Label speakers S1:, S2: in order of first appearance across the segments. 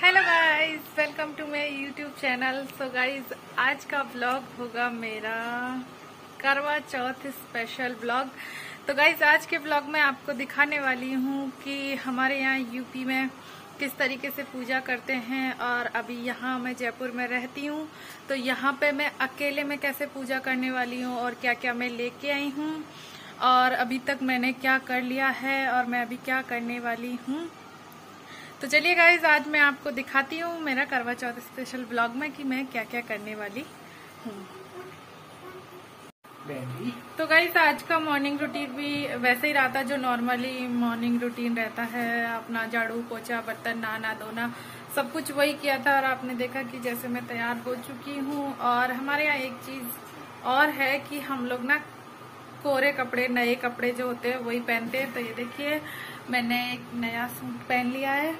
S1: Hello guys, welcome to my YouTube channel. So guys, आज का blog होगा मेरा करवा चौथ स्पेशल ब्लॉग। तो गाइस, आज के ब्लॉग में आपको दिखाने वाली हूँ कि हमारे यहाँ यूपी में किस तरीके से पूजा करते हैं। और अभी यहाँ मैं जयपुर में रहती हूँ, तो यहाँ पे मैं अकेले में कैसे पूजा करने वाली हूँ और क्या क्या मैं लेके आई हूँ और अभी तक मैंने क्या कर लिया है और मैं अभी क्या करने वाली हूँ। तो चलिए गाइज, आज मैं आपको दिखाती हूँ मेरा करवा चौथ स्पेशल ब्लॉग में कि मैं क्या क्या करने वाली हूँ। तो गाइज, आज का मॉर्निंग रूटीन भी वैसे ही रहा था जो नॉर्मली मॉर्निंग रूटीन रहता है। अपना झाड़ू पोछा बर्तन नहाना धोना सब कुछ वही किया था। और आपने देखा कि जैसे मैं तैयार हो चुकी हूँ। और हमारे यहाँ एक चीज और है कि हम लोग ना कोरे कपड़े, नए कपड़े जो होते हैं वही पहनते हैं। तो ये देखिए, मैंने एक नया सूट पहन लिया है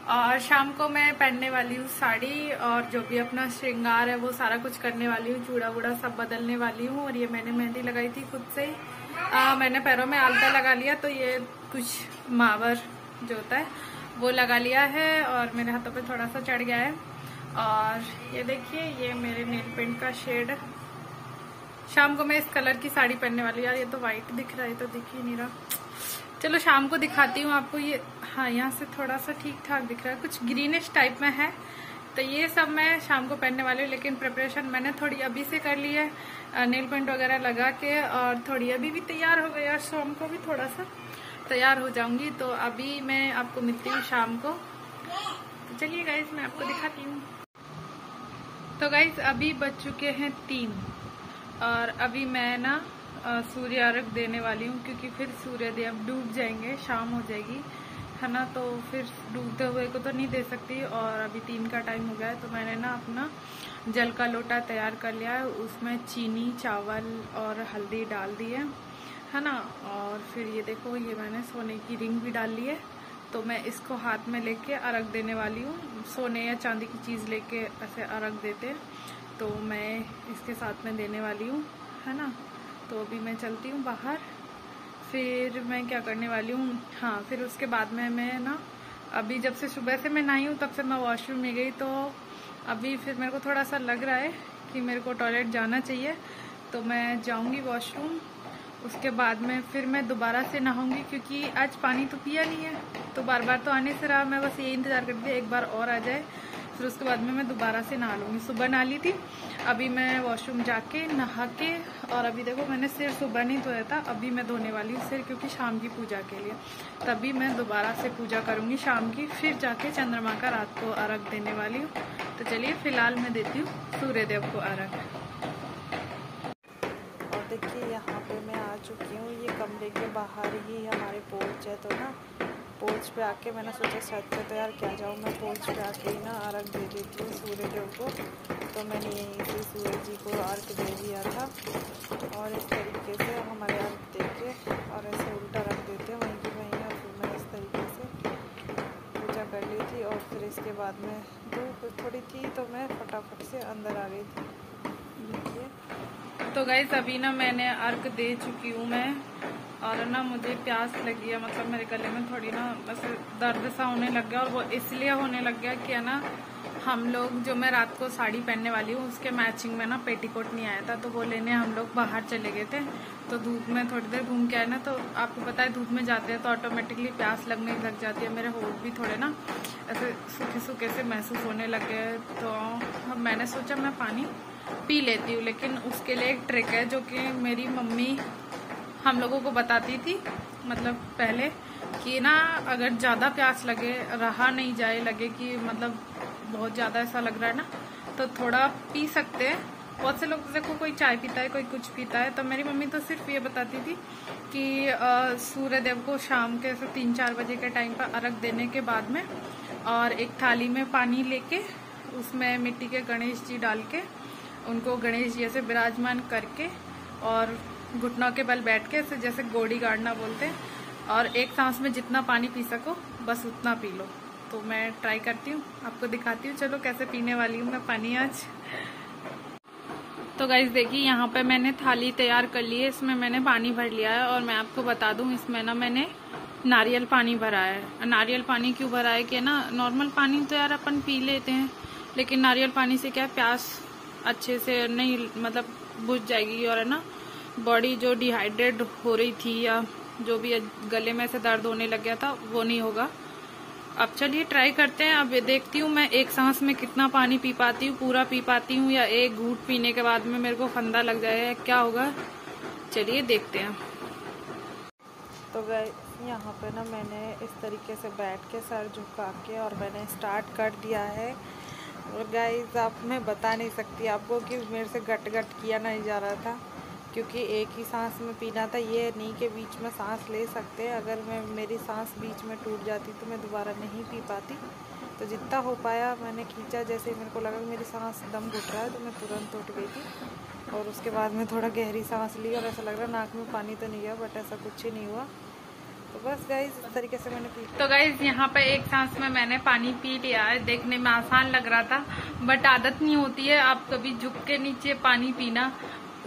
S1: और शाम को मैं पहनने वाली हूँ साड़ी। और जो भी अपना श्रृंगार है वो सारा कुछ करने वाली हूँ, चूड़ा वूड़ा सब बदलने वाली हूँ। और ये मैंने मेहंदी लगाई थी खुद से ही। मैंने पैरों में आलता लगा लिया, तो ये कुछ मावर जो होता है वो लगा लिया है और मेरे हाथों पे थोड़ा सा चढ़ गया है। और ये देखिए, ये मेरे नेल पेंट का शेड। शाम को मैं इस कलर की साड़ी पहनने वाली हूँ। यार, ये तो व्हाइट दिख रहा है, तो दिख ही नहीं रहा। चलो शाम को दिखाती हूँ आपको। ये हाँ, यहाँ से थोड़ा सा ठीक ठाक दिख रहा है, कुछ ग्रीनिश टाइप में है। तो ये सब मैं शाम को पहनने वाली हूँ, लेकिन प्रिपरेशन मैंने थोड़ी अभी से कर ली है, नेल पेंट वगैरह लगा के। और थोड़ी अभी भी तैयार हो गई और शाम को भी थोड़ा सा तैयार हो जाऊंगी। तो अभी मैं आपको मिलती हूँ शाम को। तो चलिए गाइज, मैं आपको दिखाती हूँ। तो गाइज, अभी बज चुके हैं 3 और अभी मैं ना सूर्य अर्घ देने वाली हूँ, क्योंकि फिर सूर्य देव डूब जाएंगे, शाम हो जाएगी है ना। तो फिर डूबते हुए को तो नहीं दे सकती। और अभी 3 का टाइम हो गया है, तो मैंने ना अपना जल का लोटा तैयार कर लिया है। उसमें चीनी, चावल और हल्दी डाल दी है ना। और फिर ये देखो, ये मैंने सोने की रिंग भी डाल ली है। तो मैं इसको हाथ में लेके अर्घ देने वाली हूँ। सोने या चांदी की चीज़ लेके ऐसे अर्घ देते हैं, तो मैं इसके साथ में देने वाली हूँ है ना। तो अभी मैं चलती हूँ बाहर। फिर मैं क्या करने वाली हूँ, हाँ, फिर उसके बाद में मैं ना अभी जब से सुबह से मैं नहाई हूँ तब से मैं वॉशरूम में गई। तो अभी फिर मेरे को थोड़ा सा लग रहा है कि मेरे को टॉयलेट जाना चाहिए, तो मैं जाऊँगी वॉशरूम। उसके बाद में फिर मैं दोबारा से नहाऊंगी, क्योंकि आज पानी तो पिया नहीं है, तो बार बार तो आने से रहा। मैं बस ये इंतजार करती थी एक बार और आ जाए, फिर उसके बाद में मैं दोबारा से नहा लूँगी। सुबह नहा ली थी, अभी मैं वॉशरूम जाके नहा के, और अभी देखो मैंने सिर सुबह नहीं धोया था, अभी मैं धोने वाली हूँ सिर, क्योंकि शाम की पूजा के लिए। तभी मैं दोबारा से पूजा करूँगी शाम की, फिर जाके चंद्रमा का रात को अर्घ देने वाली हूँ। तो चलिए, फिलहाल मैं देती हूँ सूर्यदेव को अर्घ।
S2: और देखिए, यहाँ पे मैं आ चुकी हूँ। ये कमरे के बाहर ही हमारे पोर्च है, तो ना पोर्च पे आके मैंने सोचा छत पे तो यार क्या जाऊँ, मैं पोर्च पे आके ही ना अर्घ दे देती हूँ सूर्य देव को। तो मैंने यहीं से सूर्य जी को अर्घ दे दिया था। और इस तरीके से हमारे अर्घ दे के और ऐसे उल्टा रख देते हैं वहीं की वहीं। और फिर मैं इस तरीके से पूजा कर ली थी। और फिर इसके बाद में धूप थोड़ी थी, तो मैं फटाफट से अंदर आ गई थी। देखिए,
S1: तो गाइस, अभी ना मैंने अर्घ दे चुकी हूँ मैं। और ना मुझे प्यास लगी है, मतलब मेरे गले में थोड़ी ना ऐसे दर्द सा होने लग गया। और वो इसलिए होने लग गया कि है ना, हम लोग जो मैं रात को साड़ी पहनने वाली हूँ उसके मैचिंग में ना पेटीकोट नहीं आया था, तो वो लेने हम लोग बाहर चले गए थे। तो धूप में थोड़ी देर घूम के आए ना, तो आपको पता है धूप में जाते हैं तो ऑटोमेटिकली प्यास लगने लग जाती है। मेरे होठ भी थोड़े ना ऐसे सूखे सूखे से महसूस होने लग गए। तो मैंने सोचा मैं पानी पी लेती हूँ, लेकिन उसके लिए एक ट्रिक है जो कि मेरी मम्मी हम लोगों को बताती थी, मतलब पहले, कि ना अगर ज़्यादा प्यास लगे, रहा नहीं जाए, लगे कि मतलब बहुत ज़्यादा ऐसा लग रहा है ना, तो थोड़ा पी सकते हैं। बहुत से लोग देखो, कोई चाय पीता है, कोई कुछ पीता है। तो मेरी मम्मी तो सिर्फ ये बताती थी कि सूर्यदेव को शाम के 3-4 बजे के टाइम पर अर्घ देने के बाद में, और एक थाली में पानी लेके उसमें मिट्टी के गणेश जी डाल के, उनको गणेश जी ऐसे विराजमान करके और घुटनों के बल बैठ के ऐसे जैसे गोड़ी गाड़ना बोलते हैं, और एक सांस में जितना पानी पी सको बस उतना पी लो। तो मैं ट्राई करती हूँ, आपको दिखाती हूँ चलो कैसे पीने वाली हूँ मैं पानी आज। तो गाइस देखिए, यहाँ पे मैंने थाली तैयार कर ली है, इसमें मैंने पानी भर लिया है। और मैं आपको बता दूँ, इसमें ना मैंने नारियल पानी भरा है। नारियल पानी क्यों भरा है कि ना, नॉर्मल पानी तो यार अपन पी लेते हैं, लेकिन नारियल पानी से क्या है, प्यास अच्छे से नहीं मतलब बुझ जाएगी, और है ना बॉडी जो डिहाइड्रेट हो रही थी या जो भी गले में से दर्द होने लग गया था वो नहीं होगा। अब चलिए ट्राई करते हैं। अब देखती हूँ मैं एक सांस में कितना पानी पी पाती हूँ, पूरा पी पाती हूँ, या एक घूंट पीने के बाद में मेरे को फंदा लग जाए, क्या होगा। चलिए देखते हैं।
S2: तो गाइस यहाँ पे ना मैंने इस तरीके से बैठ के सर झुका के और मैंने स्टार्ट कर दिया है। और गाइस आप मैं बता नहीं सकती आपको कि मेरे से गट किया नहीं जा रहा था, क्योंकि एक ही सांस में पीना था। ये नहीं कि बीच में सांस ले सकते, अगर मेरी सांस बीच में टूट जाती तो मैं दोबारा नहीं पी पाती। तो जितना हो पाया मैंने खींचा। जैसे ही मेरे को लगा कि मेरी सांस दम घुट रहा है तो मैं तुरंत उठ गई थी, और उसके बाद में थोड़ा गहरी सांस ली और ऐसा लग रहा नाक में पानी तो नहीं गया, बट ऐसा कुछ ही नहीं हुआ। तो बस गाइस इस तरीके से मैंने पी।
S1: तो गाइस यहाँ पे एक सांस में मैंने पानी पी लिया है। देखने में आसान लग रहा था, बट आदत नहीं होती है। आप कभी झुक के नीचे पानी पीना,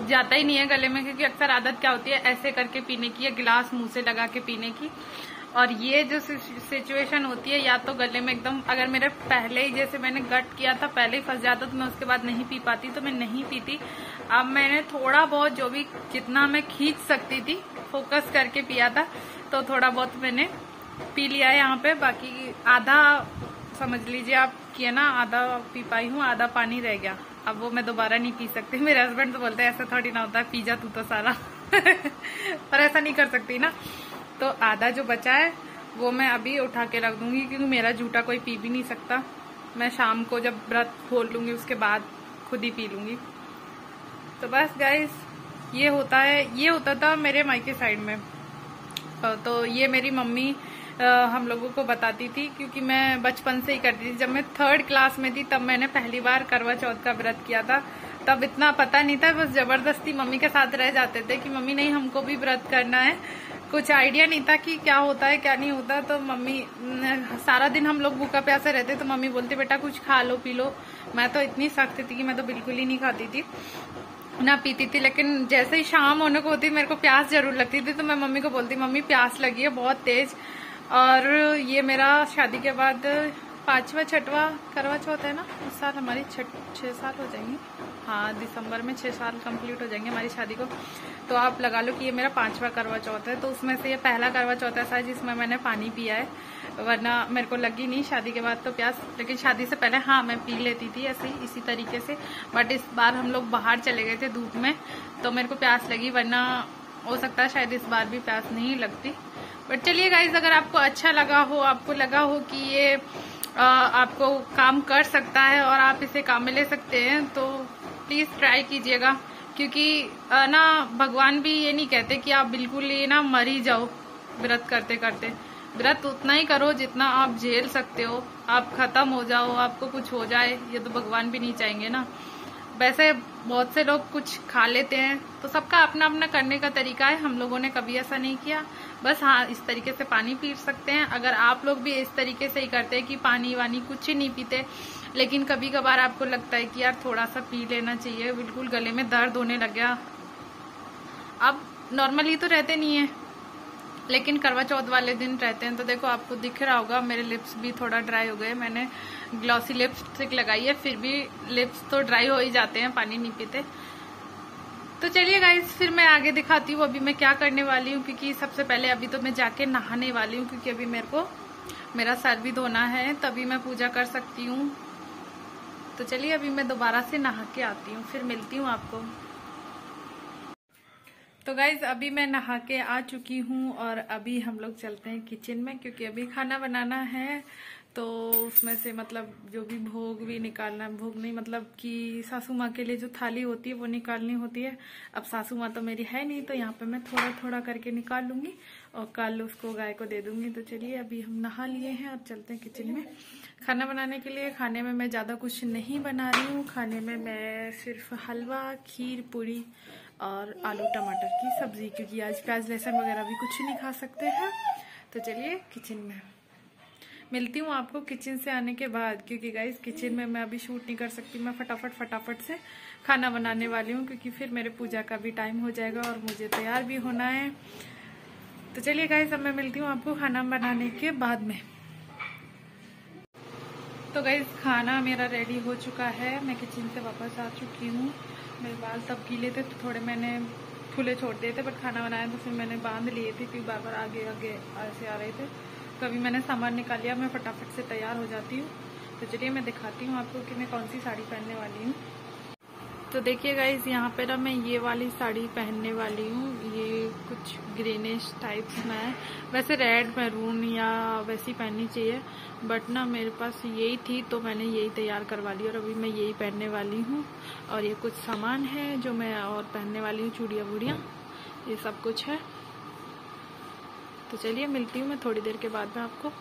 S1: जाता ही नहीं है गले में, क्योंकि अक्सर आदत क्या होती है ऐसे करके पीने की, या गिलास मुंह से लगा के पीने की। और ये जो सिचुएशन होती है, या तो गले में एकदम, अगर मेरे पहले ही जैसे मैंने गट किया था पहले ही फंस जाता तो मैं उसके बाद नहीं पी पाती, तो मैं नहीं पीती। अब मैंने थोड़ा बहुत जो भी जितना मैं खींच सकती थी फोकस करके पिया था, तो थोड़ा बहुत मैंने पी लिया है यहाँ पे। बाकी आधा समझ लीजिए आप कि है ना, आधा पी पाई हूँ, आधा पानी रह गया। अब वो मैं दोबारा नहीं पी सकती। मेरे हस्बैंड तो बोलते हैं ऐसा थोड़ी ना होता है, पी जा तू तो सारा पर ऐसा नहीं कर सकती ना। तो आधा जो बचा है वो मैं अभी उठा के रख दूंगी, क्योंकि मेरा जूठा कोई पी भी नहीं सकता। मैं शाम को जब व्रत खोल लूंगी उसके बाद खुद ही पी लूंगी। तो बस गाइस ये होता था मेरे मायके साइड में। तो ये मेरी मम्मी हम लोगों को बताती थी, क्योंकि मैं बचपन से ही करती थी। जब मैं 3rd क्लास में थी तब मैंने पहली बार करवा चौथ का व्रत किया था। तब इतना पता नहीं था, बस जबरदस्ती मम्मी के साथ रह जाते थे कि मम्मी नहीं हमको भी व्रत करना है। कुछ आइडिया नहीं था कि क्या होता है क्या नहीं होता। तो मम्मी सारा दिन हम लोग भूखा प्यासे रहते, तो मम्मी बोलती बेटा कुछ खा लो पी लो। मैं तो इतनी सख्त थी कि मैं तो बिल्कुल ही नहीं खाती थी ना पीती थी। लेकिन जैसे ही शाम होने को होती मेरे को प्यास जरूर लगती थी, तो मैं मम्मी को बोलती मम्मी प्यास लगी है बहुत तेज। और ये मेरा शादी के बाद 5वां 6वां करवा चौथ है ना, इस साल हमारी 6 साल हो जाएंगे। हाँ दिसंबर में 6 साल कंप्लीट हो जाएंगे हमारी शादी को। तो आप लगा लो कि ये मेरा 5वां करवा चौथ है। तो उसमें से ये पहला करवा चौथ ऐसा है जिसमें मैंने पानी पिया है, वरना मेरे को लगी नहीं शादी के बाद तो प्यास। लेकिन शादी से पहले हाँ मैं पी लेती थी ऐसे ही इसी तरीके से, बट इस बार हम लोग बाहर चले गए थे धूप में तो मेरे को प्यास लगी, वरना हो सकता है शायद इस बार भी प्यास नहीं लगती। बट चलिए गाइज, अगर आपको अच्छा लगा हो, आपको लगा हो कि ये आपको काम कर सकता है और आप इसे काम में ले सकते हैं, तो प्लीज ट्राई कीजिएगा। क्योंकि ना भगवान भी ये नहीं कहते कि आप बिल्कुल ही ना मर ही जाओ व्रत करते करते। व्रत उतना ही करो जितना आप झेल सकते हो। आप खत्म हो जाओ, आपको कुछ हो जाए, ये तो भगवान भी नहीं चाहेंगे ना। वैसे बहुत से लोग कुछ खा लेते हैं, तो सबका अपना अपना करने का तरीका है। हम लोगों ने कभी ऐसा नहीं किया। बस हाँ इस तरीके से पानी पी सकते हैं। अगर आप लोग भी इस तरीके से ही करते हैं कि पानी वानी कुछ ही नहीं पीते, लेकिन कभी कभार आपको लगता है कि यार थोड़ा सा पी लेना चाहिए, बिल्कुल गले में दर्द होने लग गया। अब नॉर्मली तो रहते नहीं है, लेकिन करवा चौथ वाले दिन रहते हैं। तो देखो आपको दिख रहा होगा मेरे लिप्स भी थोड़ा ड्राई हो गए। मैंने ग्लॉसी लिपस्टिक लगाई है, फिर भी लिप्स तो ड्राई हो ही जाते हैं पानी नहीं पीते। तो चलिए गाइस, फिर मैं आगे दिखाती हूँ अभी मैं क्या करने वाली हूँ। क्योंकि सबसे पहले अभी तो मैं जाके नहाने वाली हूँ, क्योंकि अभी मेरे को मेरा सर भी धोना है, तभी मैं पूजा कर सकती हूँ। तो चलिए अभी मैं दोबारा से नहा के आती हूँ, फिर मिलती हूँ आपको। तो गाइज अभी मैं नहा के आ चुकी हूँ और अभी हम लोग चलते हैं किचन में, क्योंकि अभी खाना बनाना है। तो उसमें से मतलब जो भी भोग भी निकालना, भोग नहीं मतलब कि सासू माँ के लिए जो थाली होती है वो निकालनी होती है। अब सासू माँ तो मेरी है नहीं, तो यहाँ पे मैं थोड़ा थोड़ा करके निकाल लूंगी और कल उसको गाय को दे दूंगी। तो चलिए अभी हम नहा लिए हैं, अब चलते हैं किचन में खाना बनाने के लिए। खाने में मैं ज्यादा कुछ नहीं बना रही हूँ। खाने में मैं सिर्फ हलवा, खीर, पूरी और आलू टमाटर की सब्जी, क्योंकि आज प्याज लहसुन वगैरह भी कुछ नहीं खा सकते हैं। तो चलिए किचन में मिलती हूँ आपको किचन से आने के बाद, क्योंकि गाइस किचन में मैं अभी शूट नहीं कर सकती। मैं फटाफट से खाना बनाने वाली हूँ, क्योंकि फिर मेरे पूजा का भी टाइम हो जाएगा और मुझे तैयार भी होना है। तो चलिए गाइस, अब मैं मिलती हूँ आपको खाना बनाने के बाद में। तो गाइस, खाना मेरा रेडी हो चुका है। मैं किचन से वापस आ चुकी हूँ। मेरे बाल तब गीले थे तो थोड़े मैंने खुले छोड़ दिए थे, बट खाना बनाया तो फिर मैंने बांध लिए थे क्योंकि बार बार आगे आगे ऐसे आ रहे थे। तो अभी मैंने सामान निकाल लिया, मैं फटाफट से तैयार हो जाती हूँ। तो चलिए मैं दिखाती हूँ आपको कि मैं कौन सी साड़ी पहनने वाली हूँ। तो देखिए गाइस, यहाँ पे ना मैं ये वाली साड़ी पहनने वाली हूँ। ये कुछ ग्रीनिश टाइप्स में है, वैसे रेड मैरून या वैसी पहननी चाहिए, बट ना मेरे पास यही थी तो मैंने यही तैयार करवा ली और अभी मैं यही पहनने वाली हूँ। और ये कुछ सामान है जो मैं और पहनने वाली हूँ, चूड़ियाँ वूड़ियाँ, ये सब कुछ है। तो चलिए मिलती हूँ मैं थोड़ी देर के बाद में आपको।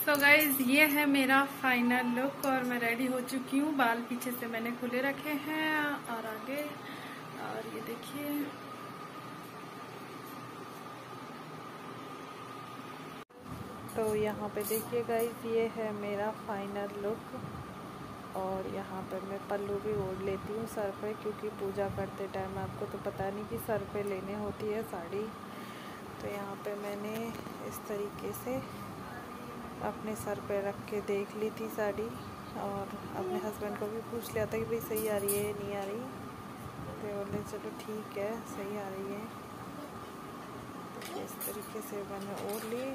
S1: सो गाइज, ये है मेरा फाइनल लुक और मैं रेडी हो चुकी हूँ। बाल पीछे से मैंने खुले रखे हैं और आगे, और ये देखिए।
S2: तो यहाँ पे देखिए गाइज, ये है मेरा फाइनल लुक। और यहाँ पे मैं पल्लू भी ओढ़ लेती हूँ सर पे, क्योंकि पूजा करते टाइम आपको तो पता नहीं कि सर पे लेने होती है साड़ी। तो यहाँ पे मैंने इस तरीके से अपने सर पे रख के देख ली थी साड़ी, और अपने हस्बैंड को भी पूछ लिया था कि भाई सही आ रही है नहीं आ रही। तो बोले चलो ठीक है, सही आ रही है। तो इस तरीके से मैंने ओढ़ ली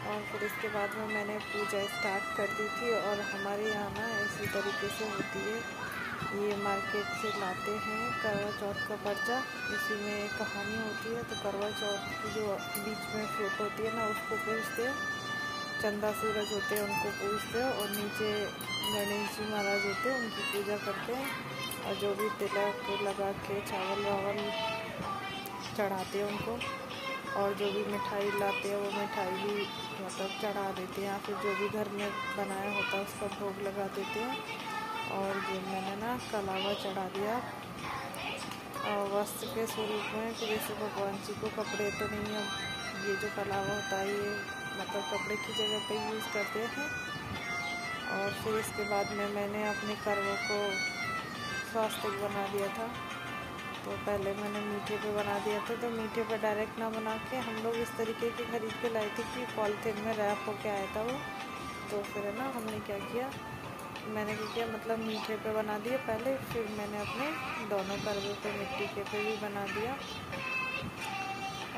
S2: और फिर इसके बाद में मैंने पूजा स्टार्ट कर दी थी। और हमारे यहाँ ना इसी तरीके से होती है, ये मार्केट से लाते हैं करवा चौथ का पर्चा। इसी में एक कहानी होती है। तो करवा चौथ की जो बीच में फ्रूट होती है ना, उसको पूजते हैं, चंदा सूरज होते हैं उनको पूजते हैं, और नीचे गणेश जी महाराज होते हैं उनकी पूजा करते हैं। और जो भी तिलक लगा के चावल वावल चढ़ाते हैं उनको, और जो भी मिठाई लाते हैं वो मिठाई भी मतलब चढ़ा देते हैं, या फिर जो भी घर में बनाया होता है उसका भोग लगा देते हैं। और ये मैंने ना कलावा चढ़ा दिया वस्त्र के स्वरूप में, कि जैसे भगवान जी को कपड़े तो नहीं, अब ये जो कलावा होता है ये मतलब कपड़े की जगह पे यूज़ करते हैं। और फिर इसके बाद में मैंने अपने करवों को स्वास्तिक बना दिया था। तो पहले मैंने मीठे पे बना दिया था, तो मीठे पे डायरेक्ट ना बना के हम लोग इस तरीके की खरीद के लाए थे कि पॉलीथिन में रैप होके आया था वो। तो फिर है ना हमने क्या किया, मैंने क्या किया मतलब मीठे पे बना दिया पहले, फिर मैंने अपने दोनों करवे पे मिट्टी के पे भी बना दिया।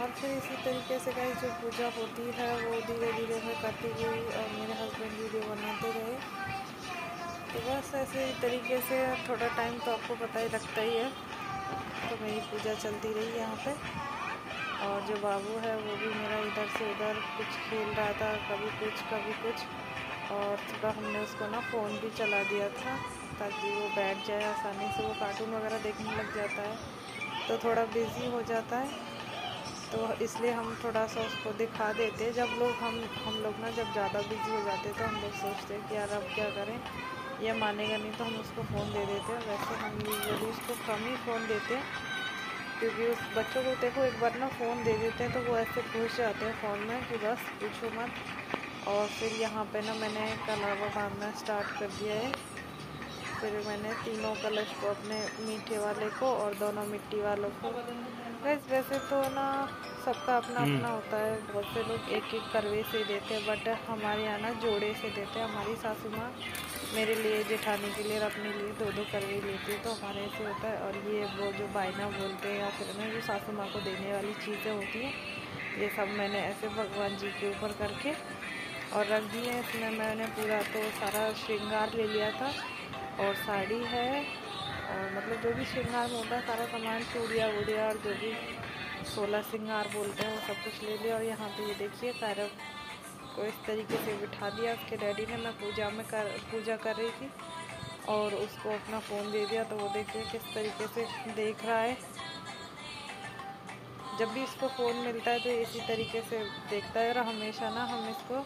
S2: और फिर इसी तरीके से गाइस जो पूजा होती है वो धीरे धीरे मैं करती गई, और मेरे हस्बैंड वीडियो बनाते रहे। तो बस ऐसे ही तरीके से थोड़ा टाइम तो आपको पता ही लगता ही है। तो मेरी पूजा चलती रही यहाँ पे। और जो बाबू है वो भी मेरा इधर से उधर कुछ खेल रहा था, कभी कुछ कभी कुछ। और थोड़ा हमने उसको ना फ़ोन भी चला दिया था ताकि वो बैठ जाए आसानी से, वो कार्टून वगैरह देखने लग जाता है तो थोड़ा बिज़ी हो जाता है। तो इसलिए हम थोड़ा सा उसको दिखा देते हैं। जब लोग हम लोग ना जब ज़्यादा बिज़ी हो जाते हैं तो हम लोग सोचते हैं कि यार अब क्या करें, ये मानेगा नहीं, तो हम उसको फ़ोन दे देते हैं। वैसे हम यूजुअली उसको कम ही फ़ोन देते हैं, क्योंकि उस बच्चों को देखो एक बार ना फ़ोन दे देते हैं तो वो ऐसे घुस जाते हैं फ़ोन में कि बस पूछो मत। और फिर यहाँ पे ना मैंने कलावा बांधना स्टार्ट कर दिया है। फिर मैंने तीनों कलश को, अपने मीठे वाले को और दोनों मिट्टी वालों को, वैसे तो ना सबका अपना अपना होता है। बहुत से लोग एक एक करवे से देते हैं, बट हमारे यहाँ ना जोड़े से देते हैं। हमारी सासू माँ मेरे लिए, जेठानी के लिए और अपने लिए दो दो करवे लेती है, तो हमारे ऐसे होता है। और ये वो जो बायना बोलते हैं या फिर ना जो सासू माँ को देने वाली चीज़ें होती हैं, ये सब मैंने ऐसे भगवान जी के ऊपर करके और रख दिए। इसमें मैंने पूरा तो सारा श्रृंगार ले लिया था, और साड़ी है, और मतलब जो भी श्रृंगार में होता है सारा सामान, चूड़ियाँ वूड़ियाँ और जो भी 16 श्रृंगार बोलते हैं वो सब कुछ ले लिया। और यहाँ पे ये देखिए कैरव को इस तरीके से बिठा दिया उसके डैडी ने। मैं पूजा कर रही थी और उसको अपना फ़ोन दे दिया, तो वो देखिए किस तरीके से देख रहा है। जब भी इसको फ़ोन मिलता है तो इसी तरीके से देखता है। और हमेशा ना हम इसको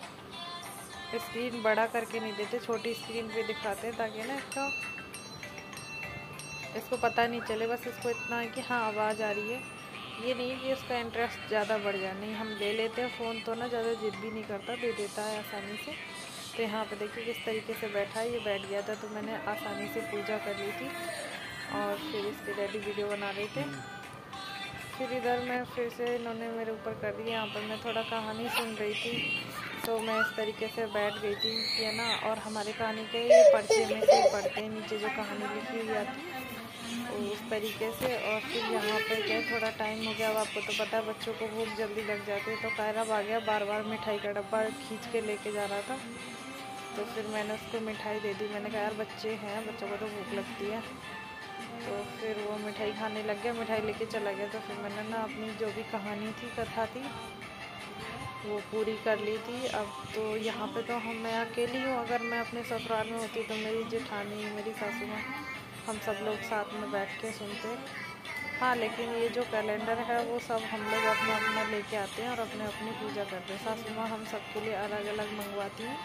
S2: स्क्रीन बड़ा करके नहीं देते, छोटी स्क्रीन पे दिखाते हैं, ताकि ना इसको पता नहीं चले। बस इसको इतना है कि हाँ आवाज़ आ रही है, ये नहीं कि उसका इंटरेस्ट ज़्यादा बढ़ जाए। नहीं, हम ले लेते हैं फ़ोन तो ना ज़्यादा जिद भी नहीं करता, दे देता है आसानी से। तो यहाँ पे देखिए किस तरीके से बैठा है, ये बैठ गया था तो मैंने आसानी से पूजा कर ली थी। और फिर इसके डैडी वीडियो बना रहे थे। फिर इधर मैं फिर से इन्होंने मेरे ऊपर कर दिया। यहाँ पर मैं थोड़ा कहानी सुन रही थी, तो मैं इस तरीके से बैठ गई थी कि है ना। और हमारे कहानी के ये पर्चे में से पढ़ते हैं नीचे जो कहानी लिखी हुई आती है, तो उस तरीके से। और फिर यहाँ पे क्या थोड़ा टाइम हो गया। अब आपको तो पता है बच्चों को भूख जल्दी लग जाती है, तो कायरब आ गया, बार बार मिठाई का डब्बा खींच के लेके जा रहा था। तो फिर मैंने उसको मिठाई दे दी। मैंने कहा यार बच्चे हैं, बच्चों को तो भूख लगती है। तो फिर वो मिठाई खाने लग गया, मिठाई लेके चला गया। तो फिर मैंने ना अपनी जो भी कहानी थी, कथा थी, वो पूरी कर ली थी। अब तो यहाँ पे तो मैं अकेली हूँ। अगर मैं अपने ससुराल में होती तो मेरी जेठानी, मेरी सासू माँ, हम सब लोग साथ में बैठ के सुनते। हाँ, लेकिन ये जो कैलेंडर है वो सब हम लोग अपना अपना लेके आते हैं और अपने अपनी पूजा करते हैं। सासू माँ हम सबके लिए अलग अलग मंगवाती हैं,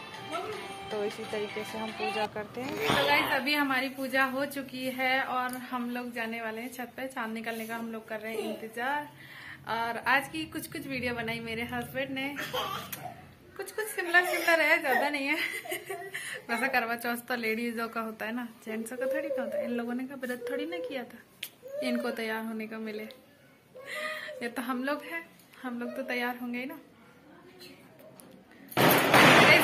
S2: तो इसी तरीके से हम पूजा करते हैं।
S1: तो गाइस अभी हमारी पूजा हो चुकी है और हम लोग जाने वाले हैं छत पे। चांद निकलने का हम लोग कर रहे हैं इंतजार। और आज की कुछ वीडियो बनाई मेरे हस्बैंड ने, कुछ सिमिलर है, ज्यादा नहीं है। वैसा करवा चौथ तो लेडीजों का होता है ना, जेंट्सों का थोड़ी ना होता है। इन लोगों ने का व्रत थोड़ी ना किया था इनको तैयार होने का मिले। ये तो हम लोग हैं, हम लोग तो तैयार होंगे ही ना।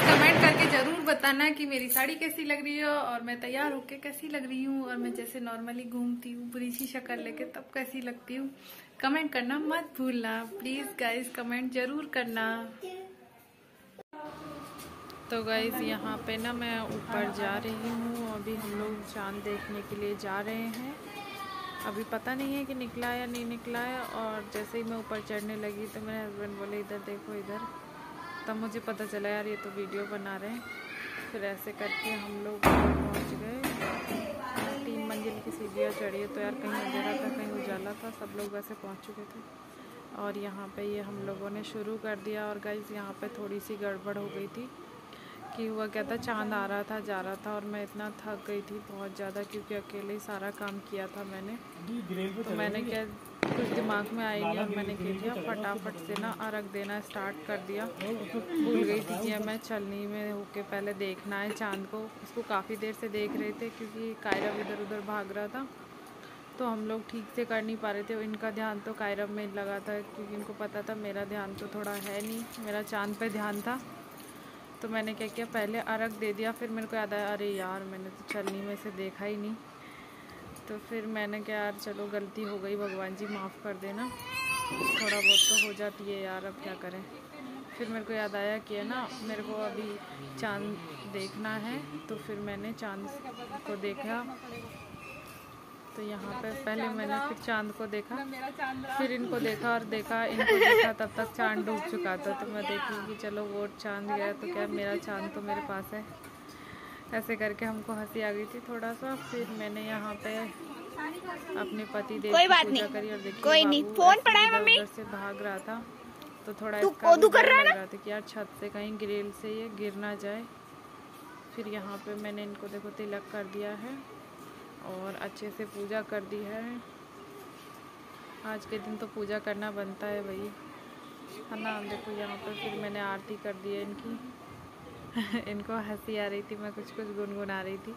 S1: कमेंट करके जरूर बताना कि मेरी साड़ी कैसी लग रही हो और मैं तैयार होके कैसी लग रही हूँ, और मैं जैसे नॉर्मली घूमती हूँ बुरी सी शक्ल लेके तब कैसी लगती हूँ। कमेंट करना मत भूलना प्लीज गाइस, कमेंट जरूर करना। तो गाइस यहाँ पे ना मैं ऊपर जा रही हूँ। अभी हम लोग चांद देखने के लिए जा रहे हैं। अभी पता नहीं है कि निकला या नहीं निकला है। और जैसे ही मैं ऊपर चढ़ने लगी तो मेरे हस्बैंड बोले इधर देखो इधर। तब मुझे पता चला यार ये तो वीडियो बना रहे हैं। फिर ऐसे करके हम लोग पहुँच गए। 3 मंजिल की सीढ़ियाँ चढ़ी है, तो यार कहीं अंधेरा था कहीं उजाला था, सब लोग वैसे पहुँच चुके थे। और यहाँ पे ये हम लोगों ने शुरू कर दिया। और गाइस यहाँ पे थोड़ी सी गड़बड़ हो गई थी कि हुआ क्या था, चांद आ रहा था जा रहा था और मैं इतना थक गई थी बहुत ज़्यादा, क्योंकि अकेले ही सारा काम किया था मैंने। तो मैंने क्या कुछ दिमाग में आएगी और मैंने क्या किया फटाफट से ना अर्घ देना स्टार्ट कर दिया। भूल गई थी कि मैं चलनी में होके पहले देखना है चांद को। उसको काफ़ी देर से देख रहे थे क्योंकि कायरव इधर उधर भाग रहा था, तो हम लोग ठीक से कर नहीं पा रहे थे। इनका ध्यान तो कायरव में लगा था क्योंकि इनको पता था मेरा ध्यान तो थोड़ा है नहीं, मेरा चांद पे ध्यान था। तो मैंने क्या किया पहले अर्घ दे दिया। फिर मेरे को याद आया अरे यार मैंने तो चलनी में से देखा ही नहीं। तो फिर मैंने क्या यार चलो गलती हो गई, भगवान जी माफ़ कर देना, थोड़ा बहुत तो हो जाती है यार, अब क्या करें। फिर मेरे को याद आया कि है ना मेरे को अभी चांद देखना है। तो फिर मैंने चांद को देखा। तो यहाँ पे पहले मैंने फिर चांद को देखा, फिर इनको देखा और इनको देखा, तब तक चांद डूब चुका था। तो मैं देखी कि चलो वो चांद गया तो क्या मेरा चांद तो मेरे पास है। ऐसे करके हमको हंसी आ गई थी थोड़ा सा। फिर मैंने यहाँ पे अपने पति देव की पूजा करी और देखी कोई नहीं फोन पड़ा है मम्मी से भाग रहा था, तो थोड़ा इसका डर लग रहा था कि यार छत से कहीं ग्रिल से ये गिर ना जाए। फिर यहाँ पे मैंने इनको देखो तिलक कर दिया है और अच्छे से पूजा कर दी है। आज के दिन तो पूजा करना बनता है भाई, है ना। देखो यहाँ पर फिर मैंने आरती कर दी है इनकी। इनको हंसी आ रही थी, मैं कुछ गुनगुना रही थी।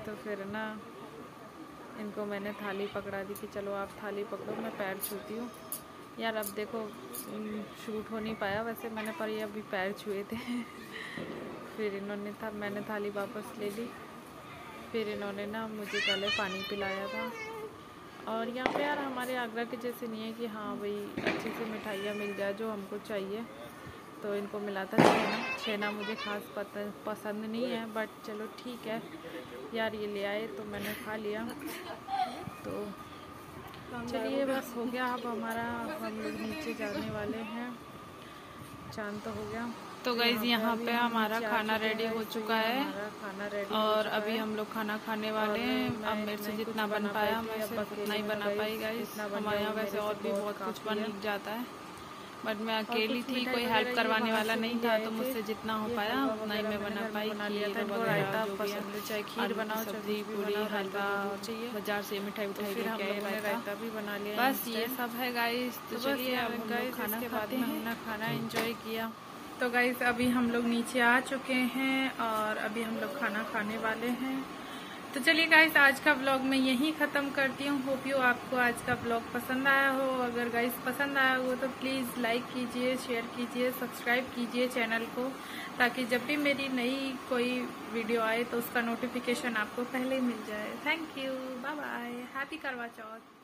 S1: तो फिर ना इनको मैंने थाली पकड़ा दी कि चलो आप थाली पकड़ो, मैं पैर छूती हूँ। यार अब देखो शूट हो नहीं पाया वैसे मैंने, पर ये अभी पैर छुए थे। फिर इन्होंने मैंने थाली वापस ले ली। फिर इन्होंने ना मुझे पहले पानी पिलाया था। और यहाँ पे यार हमारे आगरा के जैसे नहीं है कि हाँ भाई अच्छे से मिठाइयाँ मिल जाए जो हमको चाहिए। तो इनको मिला था छेना मुझे खास पसंद नहीं है, बट चलो ठीक है यार ये ले आए तो मैंने खा लिया। तो चलिए बस हो गया अब हमारा, हम लोग नीचे जाने वाले हैं। चांद तो हो गया। तो गाइज यहाँ पे हमारा खाना रेडी हो चुका है और अभी हम लोग खाना खाने वाले हैं। अब मेरे से जितना बन पाया मैं उतना ही बना पाई गाइज। हमारे यहाँ वैसे और भी बहुत कुछ बन जाता है, बट मैं अकेली थी, कोई हेल्प करवाने वाला नहीं था, तो मुझसे जितना हो पाया उतना ही मैं बना पाई। रायता पसंद है, चाहे खीर बनाओ, सब्जी पूरी हलवा चाहिए, बाजार से मिठाई उठाई रायता भी बना लिया। बस ये सब है गाइज। तो चलिए अब हम लोग खाना खाते हैं। हमने खाना एंजॉय किया। तो गाइस अभी हम लोग नीचे आ चुके हैं और अभी हम लोग खाना खाने वाले हैं। तो चलिए गाइस, आज का व्लॉग मैं यहीं ख़त्म करती हूँ। होप यू आपको आज का व्लॉग पसंद आया हो। अगर गाइस पसंद आया हो तो प्लीज़ लाइक कीजिए, शेयर कीजिए, सब्सक्राइब कीजिए चैनल को, ताकि जब भी मेरी नई कोई वीडियो आए तो उसका नोटिफिकेशन आपको पहले मिल जाए। Thank you, bye bye, happy Karwa Chauth.